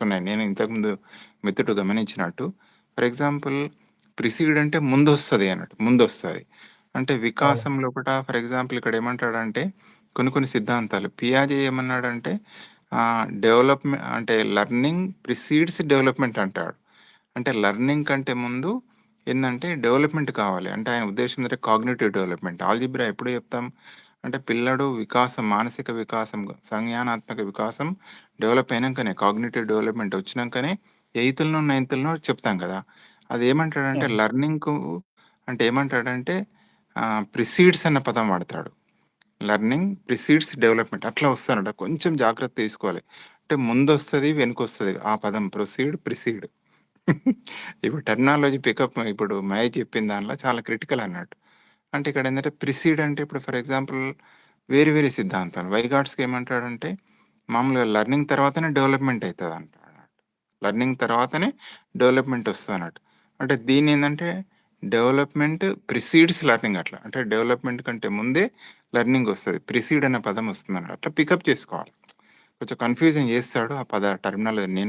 ఉన్నాయి. నేను ఇంతకుముందు మిత్రుడు గమనించినట్టు. ఫర్ ఎగ్జాంపుల్ ప్రిసీడ్ అంటే ముందొస్తది అన్నట్టు. ముందొస్తది. అంటే అవును. వికాసం లోపట ఫర్ ఎగ్జాంపుల్ ఇక్కడ ఏమంటాడంటే కొన్ని సిద్ధాంతాలు పియాజే ఏమన్నాడంటే అంటే లెర్నింగ్ ప్రిసీడ్స్ డెవలప్‌మెంట్ అంటాడు. అంటే లెర్నింగ్ కంటే ముందు ఏందంటే డెవలప్‌మెంట్ కావాలి. అంటే ఆయన ఉద్దేశ్యం ఏందంటే కాగ్నిటివ్ డెవలప్‌మెంట్. ఆల్జీబ్రా ఎప్పుడు చెప్తాం? అంటే పిల్లాడు వికాసం, మానసిక వికాసం, సంజ్ఞానాత్మక వికాసం డెవలప్ అయినంకనే కాగ్నిటివ్ డెవలప్‌మెంట్ వచ్చినంకనే ఎయిత్‌లోనో, నైన్త్‌లోనో చెప్తాం కదా! అదేమంటాడంటే అవును. లెర్నింగ్‌కు అంటే ఏమంటాడంటే ప్రిసీడ్స్ అన్న పదం వాడతాడు. లెర్నింగ్ ప్రిసీడ్స్ డెవలప్‌మెంట్ అట్లా వస్తదన్నమాట. కొంచెం జాగ్రత్త తీసుకోవాలి. అంటే ముందొస్తది, వెనకొస్తది. ఆ పదం ప్రిసీడ్. ఇప్పుడు టెర్మినాలజీ ఇప్పుడు మహేష్ చెప్పిన దాంట్లో చాలా క్రిటికల్ అన్నట్టు. అంటే ఇక్కడేందంటే ప్రిసీడ్ అంటే ఇప్పుడు ఫర్ ఎగ్జాంపుల్ వేరే సిద్ధాంతాలు. వైగాట్స్‌కి ఏమంటాడంటే మామూలుగా లెర్నింగ్ తర్వాతనే డెవలప్‌మెంట్ అయితదంటాడు. లెర్నింగ్ తర్వాతనే డెవలప్‌మెంట్ వస్తదన్నట్టు. అంటే దీన్నేందంటే డెవలప్‌మెంట్ ప్రిసీడ్స్ లెర్నింగ్ అట్లా. అంటే డెవలప్‌మెంట్ కంటే ముందే లెర్నింగ్ వస్తది. ప్రిసీడ్ అనే పదం వస్తుందన్నమాట. అట్లా పికప్ చేసుకోవాలి. కొంచెం కన్‌ఫ్యూజన్ చేస్తాడు. ఆ టెర్మినాలజీ నేను